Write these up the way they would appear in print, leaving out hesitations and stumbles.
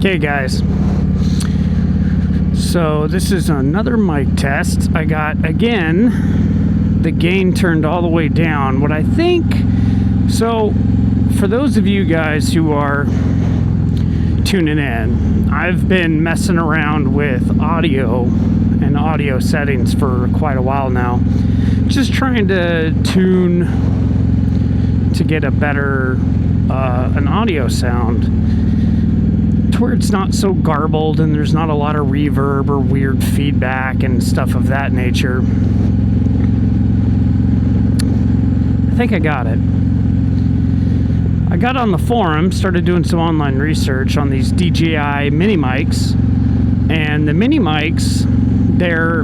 Okay guys, so this is another mic test. I got, again, the gain turned all the way down. What I think, so for those of you guys who are tuning in, I've been messing around with audio and audio settings for quite a while now. Just trying to tune to get a better, an audio sound where it's not so garbled and there's not a lot of reverb or weird feedback and stuff of that nature. I think I got it. I got on the forum, started doing some online research on these DJI mini mics, and the mini mics, their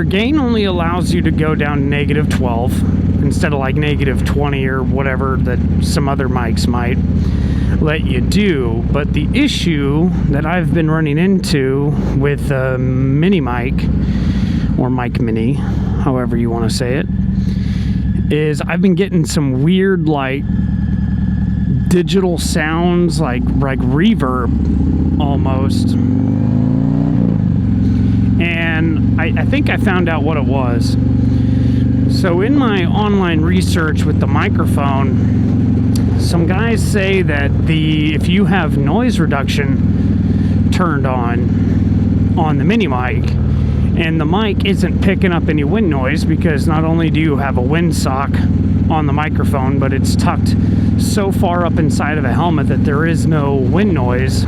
gain only allows you to go down -12 instead of like -20 or whatever that some other mics might let you do. But the issue that I've been running into with the mini mic, or mic mini, however you want to say it, is I've been getting some weird like digital sounds, like reverb almost. And I think I found out what it was. So in my online research with the microphone, some guys say that if you have noise reduction turned on the mini mic, and the mic isn't picking up any wind noise, because not only do you have a windsock on the microphone, but it's tucked so far up inside of a helmet that there is no wind noise,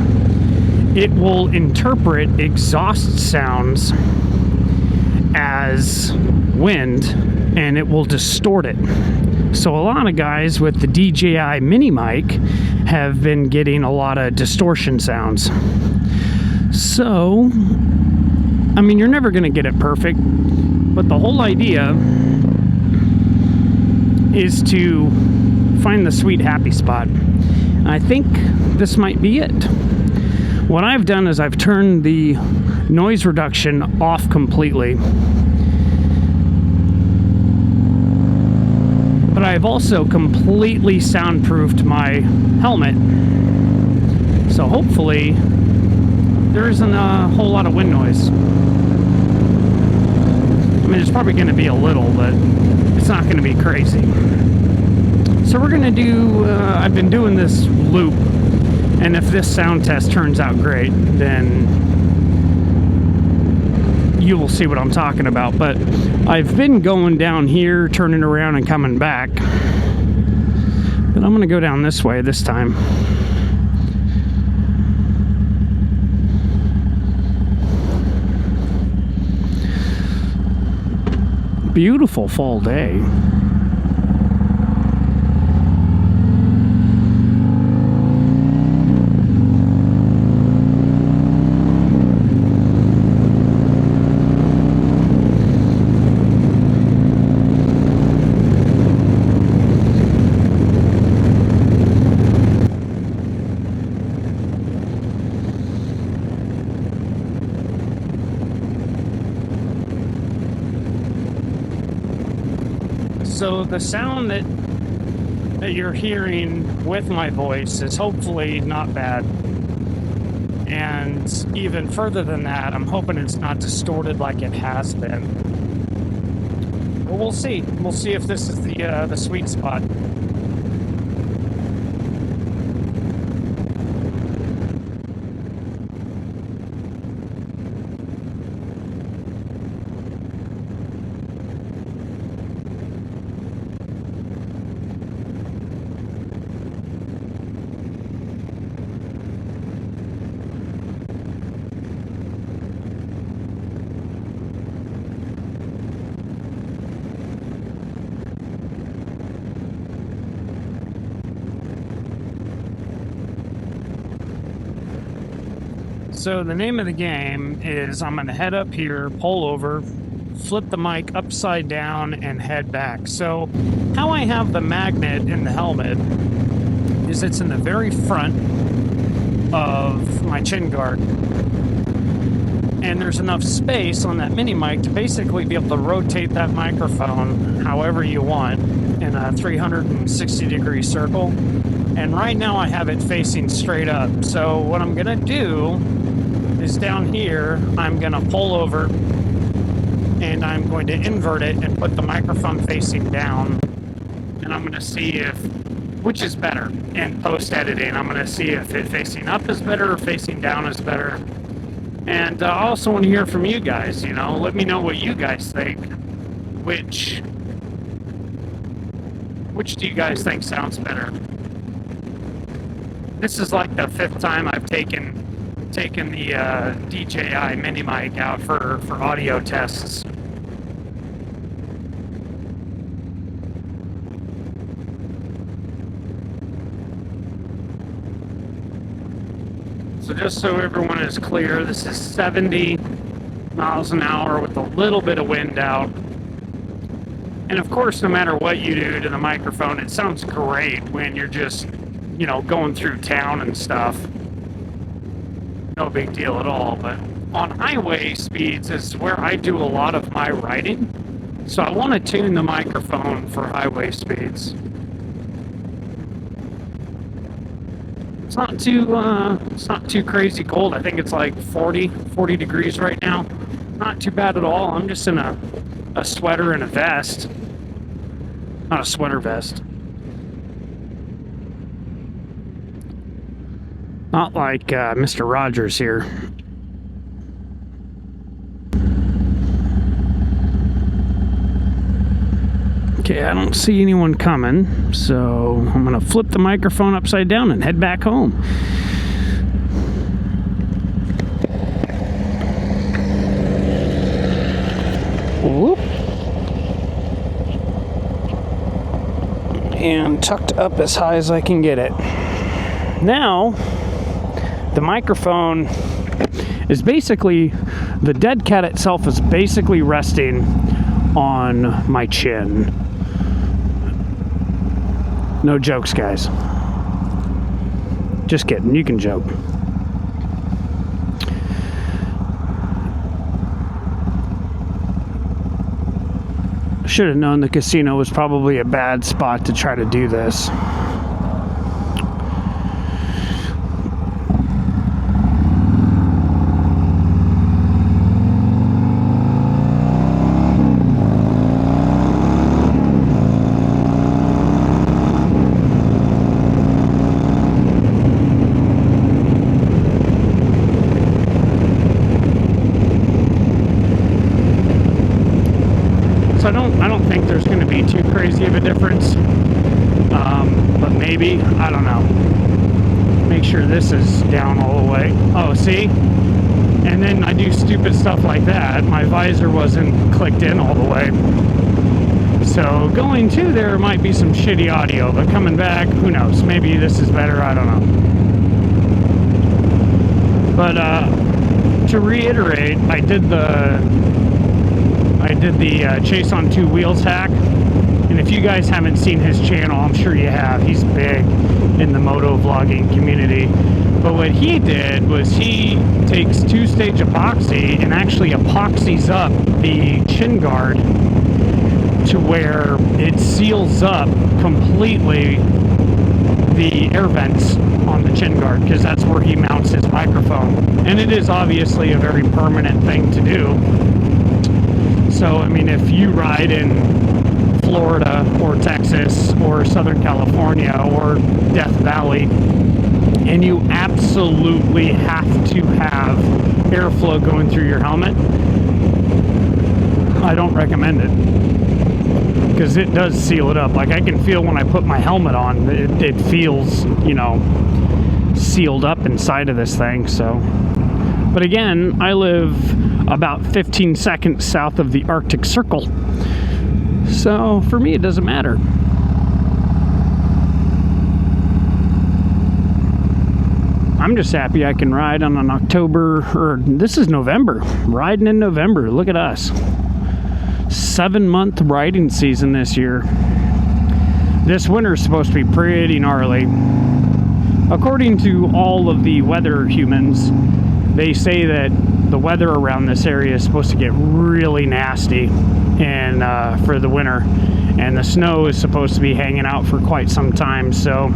it will interpret exhaust sounds as wind and it will distort it. So a lot of guys with the DJI mini mic have been getting a lot of distortion sounds. So, I mean, you're never going to get it perfect, but the whole idea is to find the sweet happy spot. I think this might be it. What I've done is I've turned the noise reduction off completely. But I've also completely soundproofed my helmet. So hopefully there isn't a whole lot of wind noise. I mean, there's probably going to be a little, but it's not going to be crazy. So we're going to do, I've been doing this loop, and if this sound test turns out great, then you will see what I'm talking about. But I've been going down here, turning around and coming back, but I'm going to go down this way this time. Beautiful fall day. So the sound that you're hearing with my voice is hopefully not bad. And even further than that, I'm hoping it's not distorted like it has been. But we'll see. We'll see if this is the sweet spot. So the name of the game is I'm going to head up here, pull over, flip the mic upside down, and head back. So how I have the magnet in the helmet is it's in the very front of my chin guard. And there's enough space on that mini mic to basically be able to rotate that microphone however you want in a 360 degree circle. And right now I have it facing straight up. So what I'm gonna do is down here, I'm gonna pull over and I'm going to invert it and put the microphone facing down. And I'm gonna see which is better in post editing. I'm gonna see if it facing up is better or facing down is better. And I also want to hear from you guys, let me know what you guys think. Which do you guys think sounds better? This is like the 5th time I've taken the DJI mini mic out for audio tests. So just so everyone is clear, this is 70 miles an hour with a little bit of wind out. And of course, no matter what you do to the microphone, it sounds great when you're just, going through town and stuff. No big deal at all. But on highway speeds is where I do a lot of my writing. So I want to tune the microphone for highway speeds. It's not too crazy cold. I think it's like 40 degrees right now. Not too bad at all. I'm just in a sweater and a vest. Not a sweater vest. Not like Mr. Rogers here. Okay, I don't see anyone coming, so I'm gonna flip the microphone upside down and head back home. Whoop. And tucked up as high as I can get it. Now, the microphone is basically, the dead cat itself is basically resting on my chin. No jokes, guys. Just kidding, you can joke. Should have known the casino was probably a bad spot to try to do this. I don't think there's going to be too crazy of a difference, but maybe, I don't know. Make sure this is down all the way. Oh, see? And then I do stupid stuff like that. My visor wasn't clicked in all the way. So going to there might be some shitty audio, but coming back, who knows? Maybe this is better, I don't know. But to reiterate, I did the Chase on Two Wheels hack, and if you guys haven't seen his channel, I'm sure you have. He's big in the moto vlogging community. But what he did was he takes 2-stage epoxy and actually epoxies up the chin guard to where it seals up completely the air vents on the chin guard, because that's where he mounts his microphone. And it is obviously a very permanent thing to do. So, I mean, if you ride in Florida or Texas or Southern California or Death Valley, and you absolutely have to have airflow going through your helmet, I don't recommend it, because it does seal it up. Like, I can feel when I put my helmet on, it feels, sealed up inside of this thing. So, but again, I live about 15 seconds south of the Arctic Circle, so for me it doesn't matter. I'm just happy I can ride on an this is November, riding in November. Look at us. 7-month riding season this year. This winter is supposed to be pretty gnarly. According to all of the weather humans, they say that the weather around this area is supposed to get really nasty and for the winter, and the snow is supposed to be hanging out for quite some time. So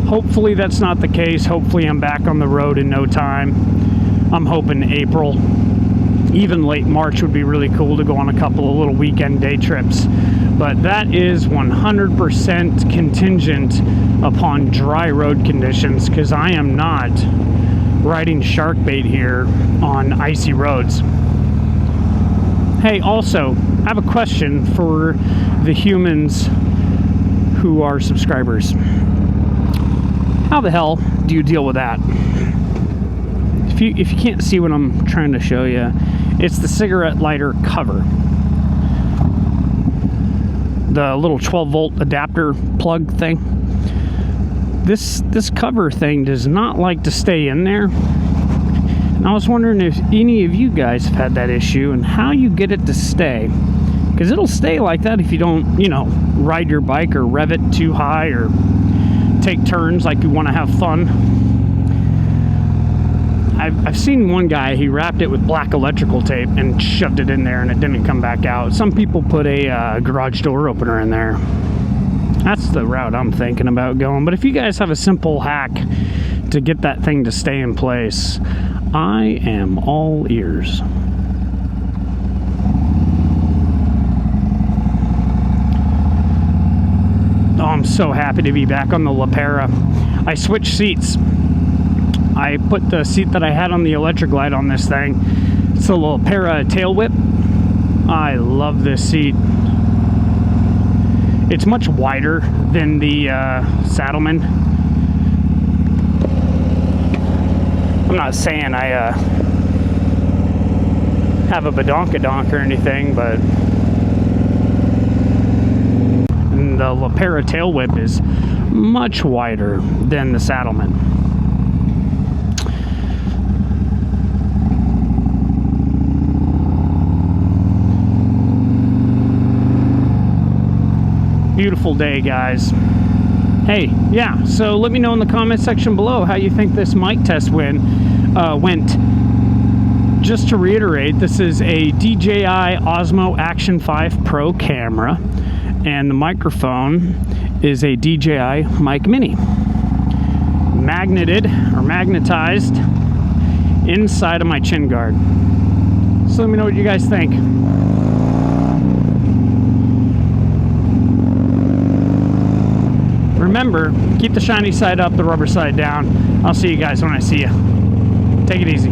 hopefully that's not the case. Hopefully I'm back on the road in no time. I'm hoping April, even late March would be really cool to go on a couple of little weekend day trips. But that is 100% contingent upon dry road conditions, because I am not riding shark bait here on icy roads. Hey, also, I have a question for the humans who are subscribers. How the hell do you deal with that? If you can't see what I'm trying to show you, it's the cigarette lighter cover. The little 12-volt adapter plug thing. This cover thing does not like to stay in there. And I was wondering if any of you guys have had that issue and how you get it to stay. Because it'll stay like that if you don't, you know, ride your bike or rev it too high or take turns like you want to have fun. I've seen one guy, he wrapped it with black electrical tape and shoved it in there and it didn't come back out. Some people put a garage door opener in there. That's the route I'm thinking about going. But if you guys have a simple hack to get that thing to stay in place, I am all ears. Oh, I'm so happy to be back on the Lapera. I switched seats. I put the seat that I had on the electric light on this thing. It's a Lapera tail whip. I love this seat. It's much wider than the Saddleman. I'm not saying I have a badonkadonk or anything, but the Lapera tail whip is much wider than the Saddleman. Beautiful day, guys. Hey, yeah, so let me know in the comment section below how you think this mic test went. Just to reiterate, this is a DJI Osmo Action 5 Pro camera, and the microphone is a DJI Mic Mini. Magneted or magnetized inside of my chin guard. So let me know what you guys think. Remember, keep the shiny side up, the rubber side down. I'll see you guys when I see you. Take it easy.